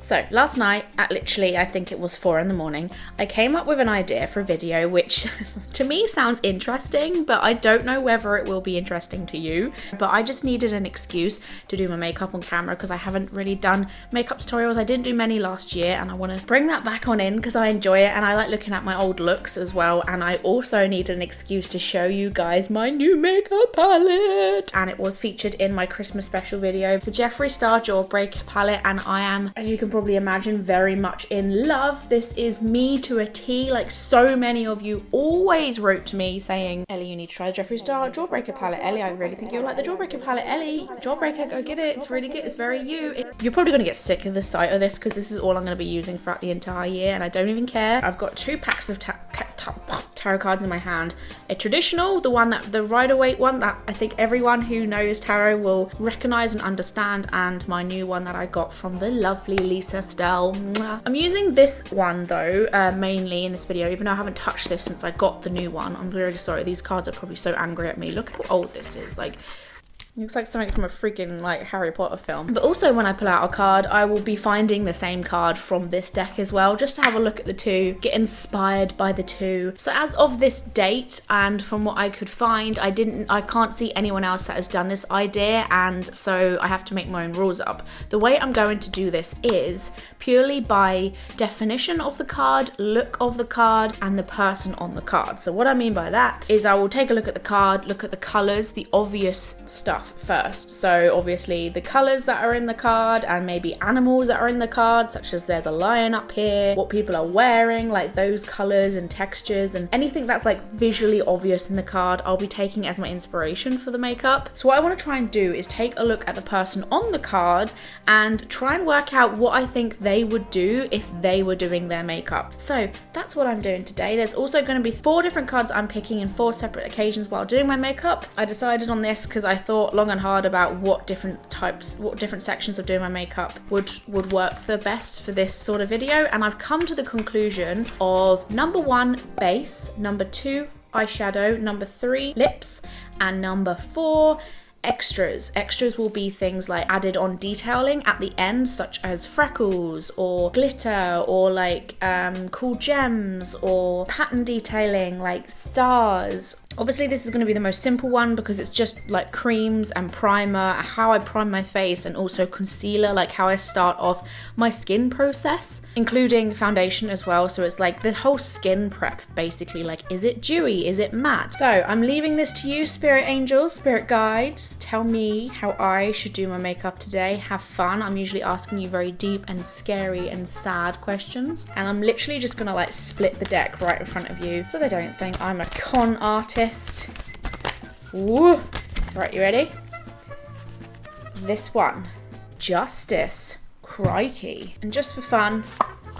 So last night at literally, I think it was 4 in the morning, I came up with an idea for a video which to me sounds interesting, but I don't know whether it will be interesting to you. But I just needed an excuse to do my makeup on camera because I haven't really done makeup tutorials. I didn't do many last year and I want to bring that back on in because I enjoy it and I like looking at my old looks as well. And I also need an excuse to show you guys my new makeup palette. And it was featured in my Christmas special video. It's the Jeffree Star Jawbreaker palette and I am, as you can probably imagine, very much in love. This is me to a T. Like, so many of you always wrote to me saying, Ellie, you need to try the Jeffree Star Jawbreaker palette. Ellie, I really think you'll like the Jawbreaker palette. Ellie, Jawbreaker, go get it. It's really good. It's very you. You're probably going to get sick of the sight of this because this is all I'm going to be using throughout the entire year and I don't even care. I've got 2 packs of tarot cards in my hand. A traditional, the Rider-Waite one that I think everyone who knows tarot will recognize and understand, and my new one that I got from the lovely Lisa Stell. I'm using this one though, mainly in this video, even though I haven't touched this since I got the new one. I'm really sorry. These cards are probably so angry at me. Look how old this is. Like, looks like something from a freaking like Harry Potter film. But also when I pull out a card, I will be finding the same card from this deck as well, just to have a look at the two, get inspired by the two. So as of this date, and from what I could find, I can't see anyone else that has done this idea, and so I have to make my own rules up. The way I'm going to do this is purely by definition of the card, look of the card, and the person on the card. So what I mean by that is I will take a look at the card, look at the colors, the obvious stuff first. So obviously the colors that are in the card and maybe animals that are in the card, such as there's a lion up here, what people are wearing, like those colors and textures and anything that's like visually obvious in the card, I'll be taking as my inspiration for the makeup. So what I want to try and do is take a look at the person on the card and try and work out what I think they would do if they were doing their makeup. So that's what I'm doing today. There's also going to be 4 different cards I'm picking in 4 separate occasions while doing my makeup. I decided on this because I thought long and hard about what different sections of doing my makeup would work the best for this sort of video, and I've come to the conclusion of number 1, base, number 2, eyeshadow, number 3, lips, and number 4, extras. Extras will be things like added on detailing at the end, such as freckles or glitter or like cool gems or pattern detailing like stars. Obviously this is going to be the most simple one because it's just like creams and primer, how I prime my face, and also concealer, like how I start off my skin process, including foundation as well. So it's like the whole skin prep basically, like is it dewy, is it matte? So I'm leaving this to you, spirit angels, spirit guides. Tell me how I should do my makeup today. Have fun. I'm usually asking you very deep and scary and sad questions, and I'm literally just gonna like split the deck right in front of you so they don't think I'm a con artist. Woo. Right, you ready? This one, Justice. Crikey. And just for fun,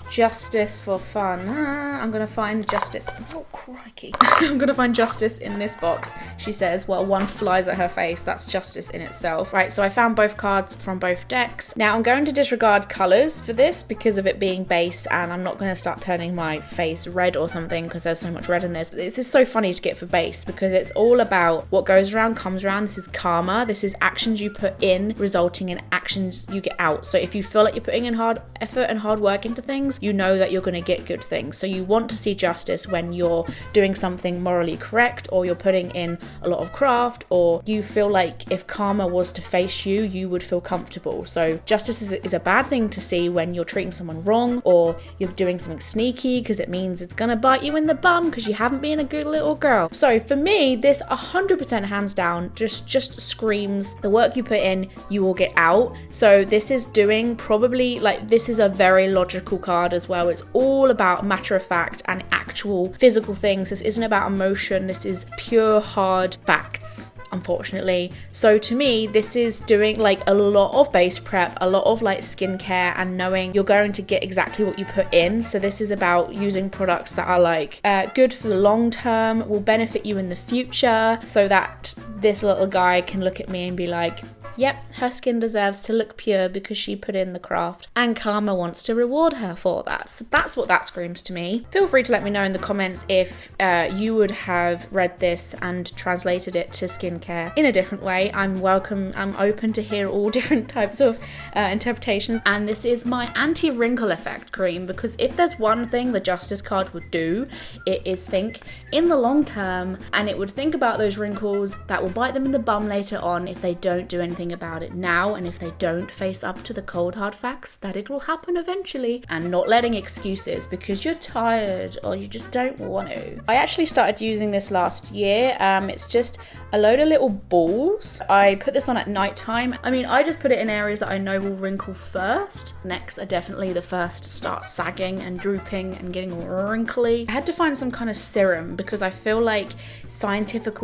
Justice for fun. I'm gonna find Justice. Oh, crikey. I'm gonna find Justice in this box, she says, while one flies at her face. That's Justice in itself. Right, so I found both cards from both decks. Now I'm going to disregard colors for this because of it being base, and I'm not gonna start turning my face red or something because there's so much red in this. This is so funny to get for base because it's all about what goes around comes around. This is karma. This is actions you put in resulting in actions you get out. So if you feel like you're putting in hard effort and hard work into things, you know that you're going to get good things. So you want to see justice when you're doing something morally correct, or you're putting in a lot of craft, or you feel like if karma was to face you, you would feel comfortable. So justice is a bad thing to see when you're treating someone wrong or you're doing something sneaky, because it means it's going to bite you in the bum because you haven't been a good little girl. So for me, this 100% hands down just screams the work you put in, you will get out. So this is doing probably like, this is a very logical card as well. It's all about matter of fact and actual physical things. This isn't about emotion. This is pure hard facts, unfortunately. So to me, this is doing like a lot of base prep, a lot of like skincare, and knowing you're going to get exactly what you put in. So this is about using products that are like good for the long term, will benefit you in the future, so that this little guy can look at me and be like, Yep, her skin deserves to look pure because she put in the craft, and karma wants to reward her for that. So that's what that screams to me. Feel free to let me know in the comments if you would have read this and translated it to skincare in a different way. I'm open to hear all different types of interpretations. And this is my anti-wrinkle effect cream, because if there's one thing the Justice card would do, it is think in the long term, and it would think about those wrinkles that will bite them in the bum later on if they don't do anything about it now, and if they don't face up to the cold hard facts that it will happen eventually, and not letting excuses because you're tired or you just don't want to. I actually started using this last year. It's just a load of little balls. I put this on at night time. I mean, I just put it in areas that I know will wrinkle first. Necks are definitely the first to start sagging and drooping and getting wrinkly. I had to find some kind of serum because I feel like scientific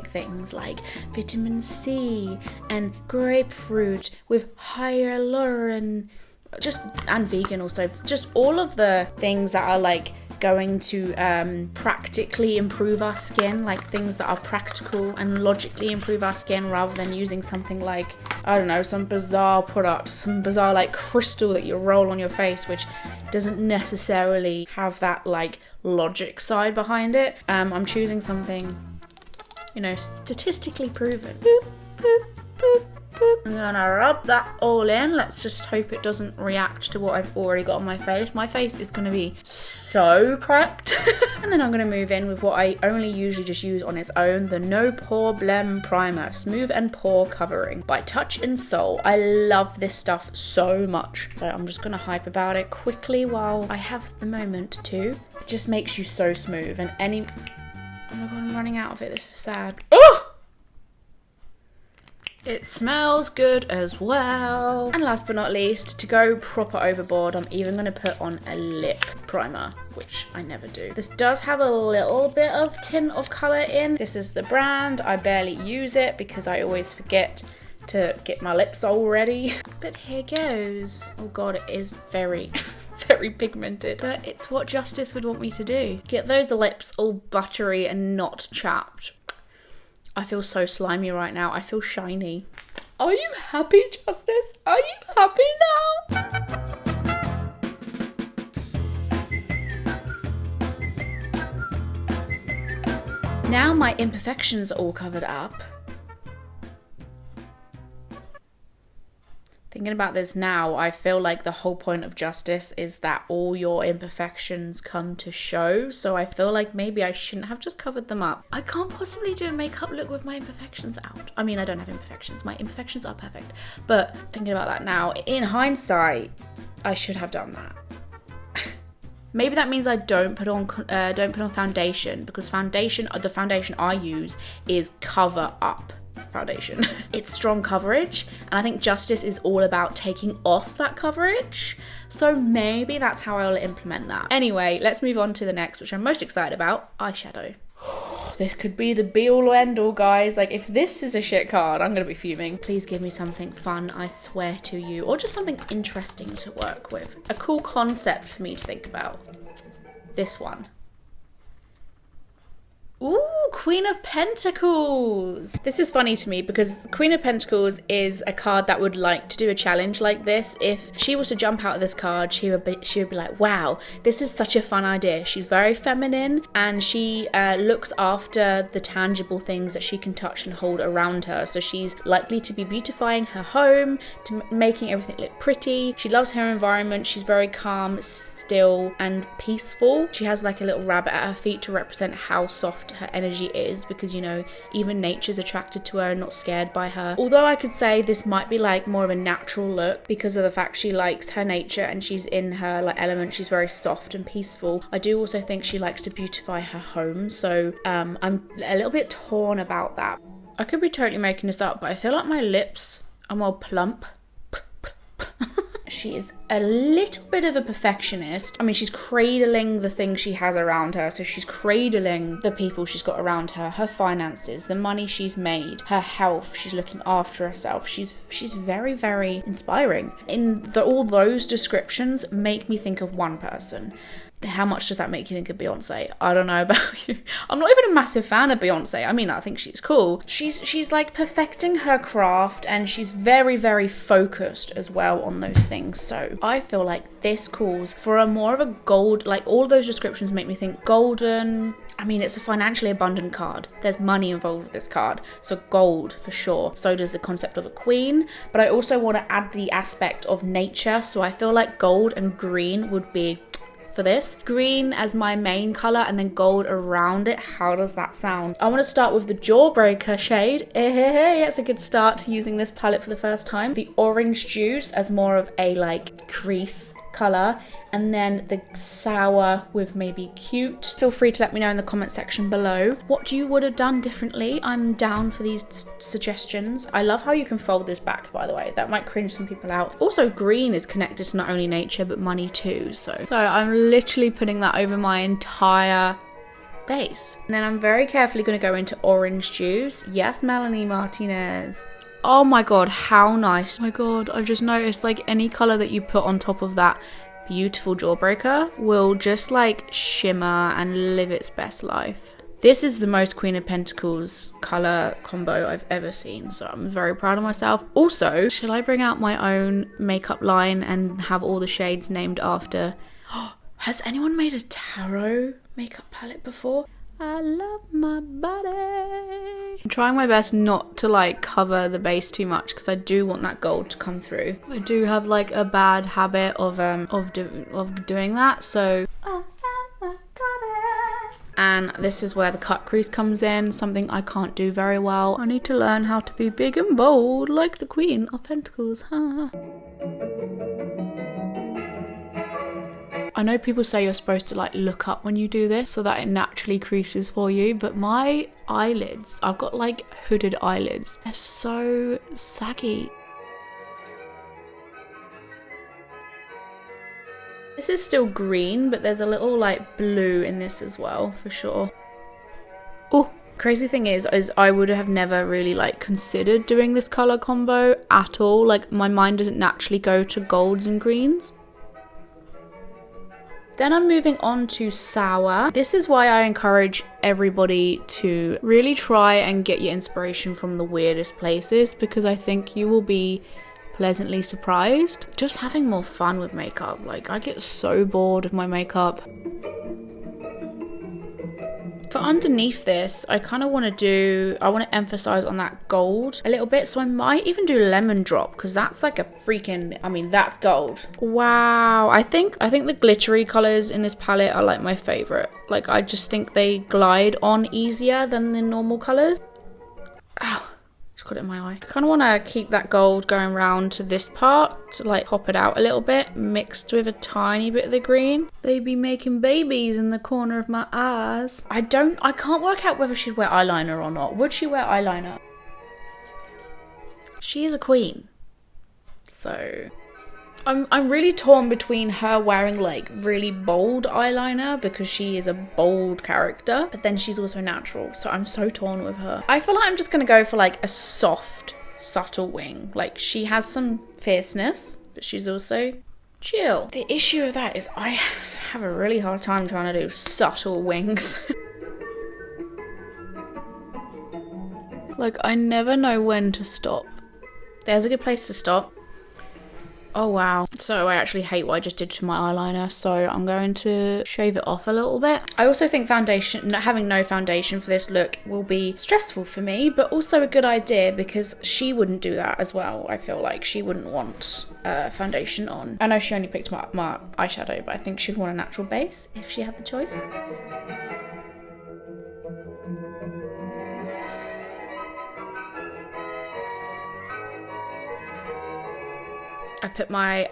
things like vitamin C and grapefruit with hyaluron, and vegan also, just all of the things that are like going to practically improve our skin, like things that are practical and logically improve our skin, rather than using something like, I don't know, some bizarre product, some bizarre like crystal that you roll on your face, which doesn't necessarily have that like logic side behind it. I'm choosing something, you know, statistically proven. Boop, boop, boop. I'm gonna rub that all in. Let's just hope it doesn't react to what I've already got on my face. My face is gonna be so prepped. And then I'm gonna move in with what I only usually just use on its own, the No Pore Blem Primer, Smooth and Pore Covering by Touch and Soul. I love this stuff so much. So I'm just gonna hype about it quickly while I have the moment to. It just makes you so smooth, and oh my god, I'm running out of it. This is sad. Oh! It smells good as well. And last but not least, to go proper overboard, I'm even going to put on a lip primer, which I never do. This does have a little bit of tint of colour in. This is the brand. I barely use it because I always forget to get my lips all ready. But here goes. Oh god, it is very... very pigmented, but it's what Justice would want me to do. Get those lips all buttery and not chapped. I feel so slimy right now. I feel shiny. Are you happy, Justice? Are you happy now? Now my imperfections are all covered up. Thinking about this now, I feel like the whole point of Justice is that all your imperfections come to show. So I feel like maybe I shouldn't have just covered them up. I can't possibly do a makeup look with my imperfections out. I mean, I don't have imperfections. My imperfections are perfect. But thinking about that now, in hindsight, I should have done that. Maybe that means I don't put on foundation, because the foundation I use is Cover Up foundation. It's strong coverage, and I think Justice is all about taking off that coverage. So maybe that's how I'll implement that. Anyway, let's move on to the next, which I'm most excited about, eyeshadow. This could be the be-all end-all, guys. Like, if this is a shit card, I'm gonna be fuming. Please give me something fun, I swear to you, or just something interesting to work with. A cool concept for me to think about. This one. Ooh, Queen of Pentacles. This is funny to me because Queen of Pentacles is a card that would like to do a challenge like this. If she was to jump out of this card, she would be like, wow, this is such a fun idea. She's very feminine, and she looks after the tangible things that she can touch and hold around her. So she's likely to be beautifying her home, to making everything look pretty. She loves her environment. She's very calm, still, and peaceful. She has like a little rabbit at her feet to represent how soft her energy is, because, you know, even nature's attracted to her and not scared by her. Although I could say this might be like more of a natural look because of the fact she likes her nature and she's in her like element. She's very soft and peaceful. I do also think she likes to beautify her home, so I'm a little bit torn about that. I could be totally making this up, but I feel like my lips are more plump. She is a little bit of a perfectionist. I mean, she's cradling the things she has around her. So she's cradling the people she's got around her, her finances, the money she's made, her health. She's looking after herself. She's very, very inspiring. All those descriptions make me think of one person. How much does that make you think of Beyonce? I don't know about you. I'm not even a massive fan of Beyonce. I mean, I think she's cool. She's like perfecting her craft, and she's very, very focused as well on those things. So I feel like this calls for a more of a gold, like all those descriptions make me think golden. I mean, it's a financially abundant card. There's money involved with this card. So gold for sure. So does the concept of a queen. But I also want to add the aspect of nature. So I feel like gold and green would be for this. Green as my main color and then gold around it. How does that sound? I want to start with the Jawbreaker shade. Hey, it's a good start to using this palette for the first time. The Orange Juice as more of a like crease color, and then the Sour with maybe Cute. Feel free to let me know in the comment section below what you would have done differently. I'm down for these suggestions. I love how you can fold this back, by the way. That might cringe some people out. Also, green is connected to not only nature but money too, so I'm literally putting that over my entire base. And then I'm very carefully going to go into Orange Juice. Yes, Melanie Martinez. Oh my god, how nice. Oh my god, I've just noticed like any colour that you put on top of that beautiful Jawbreaker will just like shimmer and live its best life. This is the most Queen of Pentacles colour combo I've ever seen, so I'm very proud of myself. Also, should I bring out my own makeup line and have all the shades named after? Has anyone made a tarot makeup palette before? I love my body. I'm trying my best not to like cover the base too much because I do want that gold to come through. I do have like a bad habit of doing that, so and this is where the cut crease comes in, something I can't do very well. I need to learn how to be big and bold like the Queen of Pentacles. I know people say you're supposed to like look up when you do this so that it naturally creases for you, but my eyelids, I've got like hooded eyelids, they're so saggy. This is still green, but there's a little like blue in this as well, for sure. Oh, crazy thing is I would have never really like considered doing this color combo at all. Like my mind doesn't naturally go to golds and greens. Then I'm moving on to Sour. This is why I encourage everybody to really try and get your inspiration from the weirdest places, because I think you will be pleasantly surprised. Just having more fun with makeup. Like I get so bored of my makeup. For underneath this, I kind of want to emphasize on that gold a little bit. So I might even do Lemon Drop because that's like a freaking, I mean, that's gold. Wow. I think the glittery colors in this palette are like my favorite. Like I just think they glide on easier than the normal colors. Ow. Just got it in my eye. I kind of want to keep that gold going round to this part to like pop it out a little bit, mixed with a tiny bit of the green. They be making babies in the corner of my eyes. I can't work out whether she'd wear eyeliner or not. Would she wear eyeliner? She is a queen. So I'm really torn between her wearing like really bold eyeliner because she is a bold character, but then she's also natural, so I'm so torn with her. I feel like I'm just gonna go for like a soft, subtle wing. Like she has some fierceness, but she's also chill. The issue of that is I have a really hard time trying to do subtle wings. Like I never know when to stop. There's a good place to stop. Oh wow. So I actually hate what I just did to my eyeliner, so I'm going to shave it off a little bit. I also think having no foundation for this look will be stressful for me, but also a good idea because she wouldn't do that as well. I feel like she wouldn't want foundation on. I know she only picked my eyeshadow, but I think she'd want a natural base if she had the choice. I put my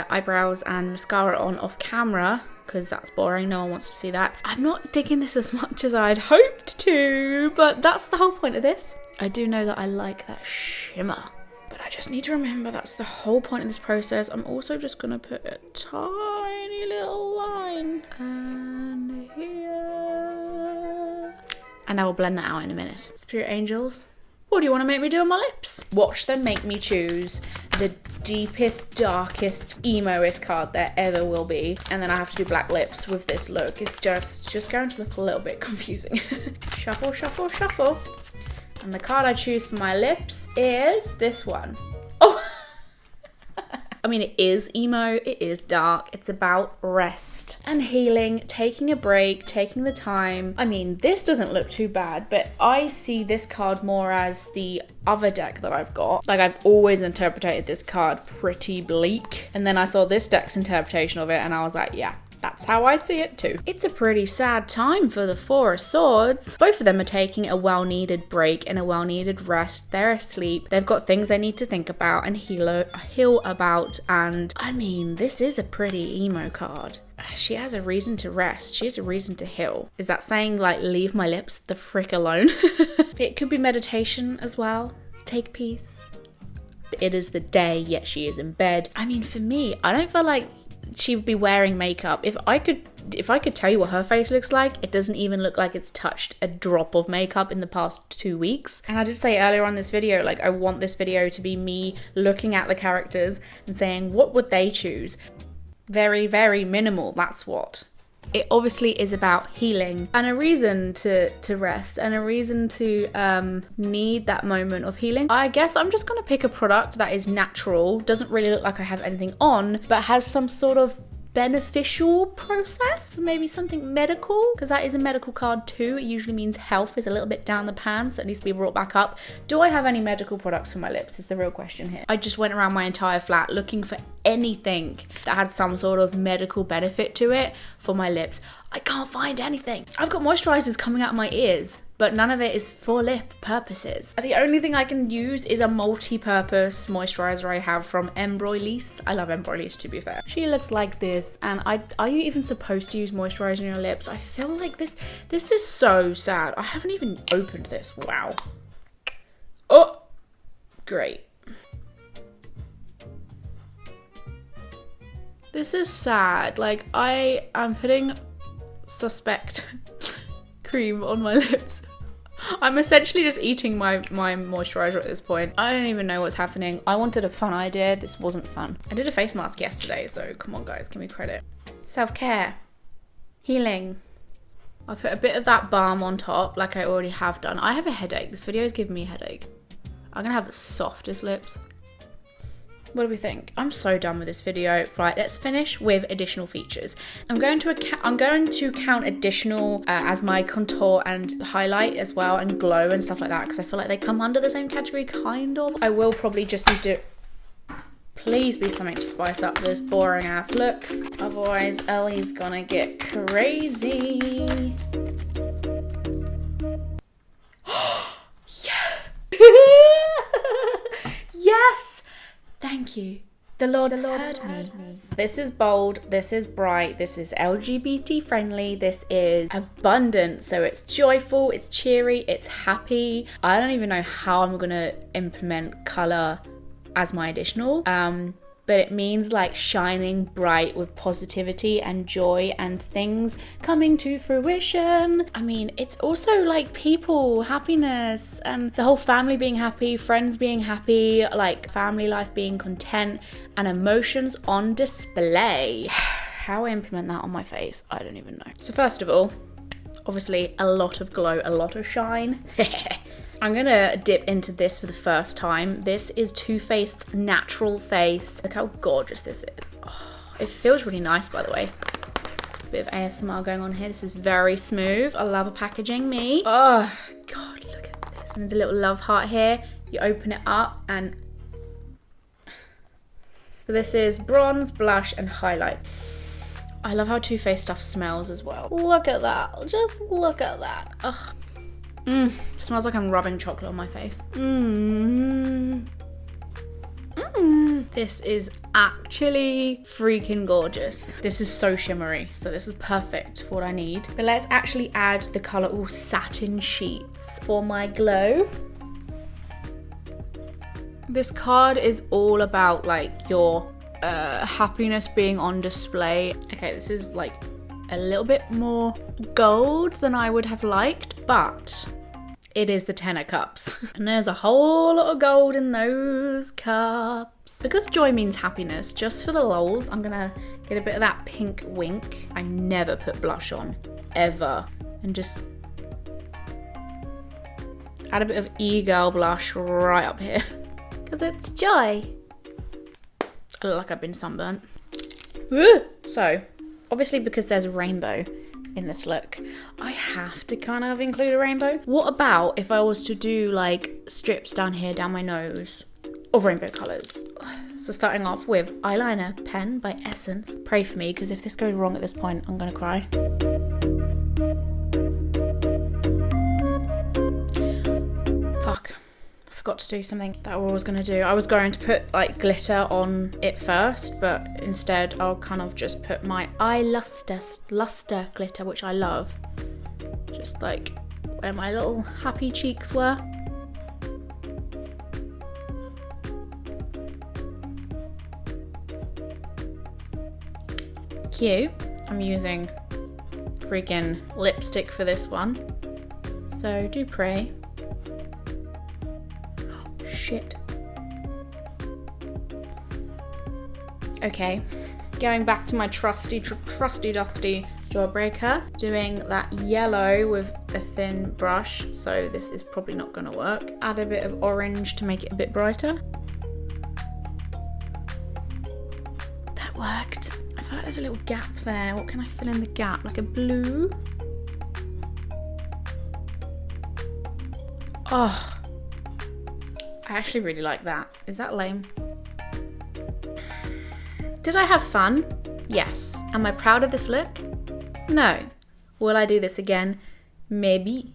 eyebrows and mascara on off camera because that's boring, no one wants to see that. I'm not digging this as much as I'd hoped to, but that's the whole point of this. I do know that I like that shimmer, but I just need to remember that's the whole point of this process. I'm also just gonna put a tiny little line and here. And I will blend that out in a minute. Spirit angels, what do you want to make me do on my lips? Watch them make me choose the deepest, darkest, emo-est card there ever will be. And then I have to do black lips with this look. It's just going to look a little bit confusing. Shuffle, shuffle, shuffle. And the card I choose for my lips is this one. Oh! I mean, it is emo, it is dark, it's about rest and healing, taking a break, taking the time. I mean, this doesn't look too bad, but I see this card more as the other deck that I've got. Like, I've always interpreted this card pretty bleak. And then I saw this deck's interpretation of it and I was like, yeah, that's how I see it too. It's a pretty sad time for the Four of Swords. Both of them are taking a well-needed break and a well-needed rest. They're asleep. They've got things they need to think about and heal about. And I mean, this is a pretty emo card. She has a reason to rest. She has a reason to heal. Is that saying like, leave my lips the frick alone? It could be meditation as well. Take peace. It is the day, yet she is in bed. I mean, for me, I don't feel like she would be wearing makeup. If I could tell you what her face looks like, it doesn't even look like it's touched a drop of makeup in the past 2 weeks. And I did say earlier on this video, like, I want this video to be me looking at the characters and saying, what would they choose? Very, very minimal, that's what. It obviously is about healing and a reason to rest and a reason to need that moment of healing. I guess I'm just gonna pick a product that is natural, doesn't really look like I have anything on, but has some sort of beneficial process, maybe something medical, because that is a medical card too. It usually means health is a little bit down the pan, so it needs to be brought back up. Do I have any medical products for my lips is the real question here. I just went around my entire flat looking for anything that had some sort of medical benefit to it for my lips. I can't find anything. I've got moisturizers coming out of my ears, but none of it is for lip purposes. The only thing I can use is a multi-purpose moisturizer I have from Embroilise. I love Embroilise, to be fair. She looks like this, and are you even supposed to use moisturizer on your lips? I feel like this is so sad. I haven't even opened this. Wow. Oh, great. This is sad. Like, I am putting suspect cream on my lips. I'm essentially just eating my moisturizer at this point. I don't even know what's happening. I wanted a fun idea. This wasn't fun. I did a face mask yesterday, so come on guys, give me credit. Self-care. Healing. I put a bit of that balm on top like I already have done. I have a headache. This video is giving me a headache. I'm gonna have the softest lips. What do we think? I'm so done with this video. Right, let's finish with additional features. I'm going to count additional as my contour and highlight as well, and glow and stuff like that, because I feel like they come under the same category, kind of. I will probably just be please be something to spice up this boring ass look. Otherwise, Ellie's gonna get crazy. Yes! Thank you. The Lord's heard me. This is bold, this is bright, this is LGBT friendly, this is abundant, so it's joyful, it's cheery, it's happy. I don't even know how I'm gonna implement colour as my additional, but it means like shining bright with positivity and joy and things coming to fruition. I mean, it's also like people, happiness, and the whole family being happy, friends being happy, like family life being content, and emotions on display. How I implement that on my face, I don't even know. So first of all, obviously a lot of glow, a lot of shine. I'm gonna dip into this for the first time. This is Too Faced Natural Face. Look how gorgeous this is. Oh, it feels really nice, by the way. Bit of ASMR going on here. This is very smooth. I love a packaging, me. Oh, God, look at this. And there's a little love heart here. You open it up and... So this is bronze, blush, and highlights. I love how Too Faced stuff smells as well. Look at that. Just look at that. Ugh. Smells like I'm rubbing chocolate on my face. This is actually freaking gorgeous. This is so shimmery, so this is perfect for what I need. But let's actually add the colour satin sheets for my glow. This card is all about like your happiness being on display. Okay, this is like a little bit more gold than I would have liked, but It is the 10 of cups. And there's a whole lot of gold in those cups. Because joy means happiness, just for the lols, I'm gonna get a bit of that pink wink. I never put blush on, ever. And just add a bit of e-girl blush right up here. Because it's joy. I look like I've been sunburnt. So, obviously because there's a rainbow in this look, I have to kind of include a rainbow. What about if I was to do like strips down here, down my nose, of rainbow colours? So starting off with eyeliner pen by Essence. Pray for me, because if this goes wrong at this point, I'm gonna cry. Fuck. Forgot to do something that I was going to do. I was going to put like glitter on it first, but instead I'll kind of just put my eye luster glitter, which I love, just like where my little happy cheeks were. Cute. I'm using freaking lipstick for this one, so do pray. Shit. Okay, going back to my trusty dusty jawbreaker, doing that yellow with a thin brush, so this is probably not gonna work. Add a bit of orange to make it a bit brighter. That worked. I feel like there's a little gap there. What can I fill in the gap? Like a blue? Oh, I actually really like that. Is that lame? Did I have fun? Yes. Am I proud of this look? No. Will I do this again? Maybe.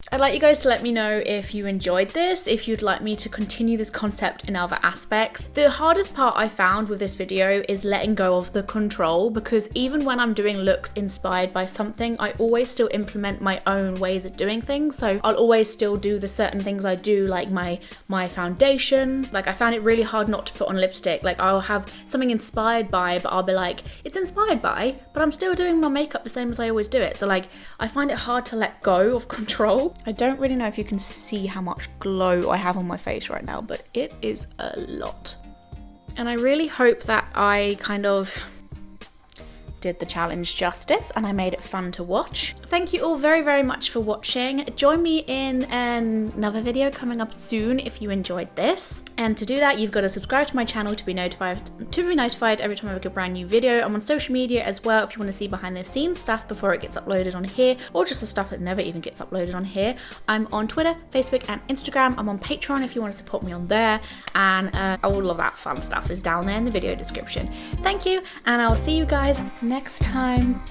I'd like you guys to let me know if you enjoyed this, if you'd like me to continue this concept in other aspects. The hardest part I found with this video is letting go of the control, because even when I'm doing looks inspired by something, I always still implement my own ways of doing things. So I'll always still do the certain things I do, like my foundation. Like I found it really hard not to put on lipstick. Like I'll have something inspired by, but I'll be like, it's inspired by, but I'm still doing my makeup the same as I always do it. So like, I find it hard to let go of control. I don't really know if you can see how much glow I have on my face right now, but it is a lot. And I really hope that I kind of did the challenge justice and I made it fun to watch. Thank you all very, very much for watching. Join me in another video coming up soon if you enjoyed this. And to do that, you've got to subscribe to my channel to be notified every time I make a brand new video. I'm on social media as well if you want to see behind the scenes stuff before it gets uploaded on here, or just the stuff that never even gets uploaded on here. I'm on Twitter, Facebook and Instagram. I'm on Patreon if you want to support me on there, and all of that fun stuff is down there in the video description. Thank you, and I will see you guys next time.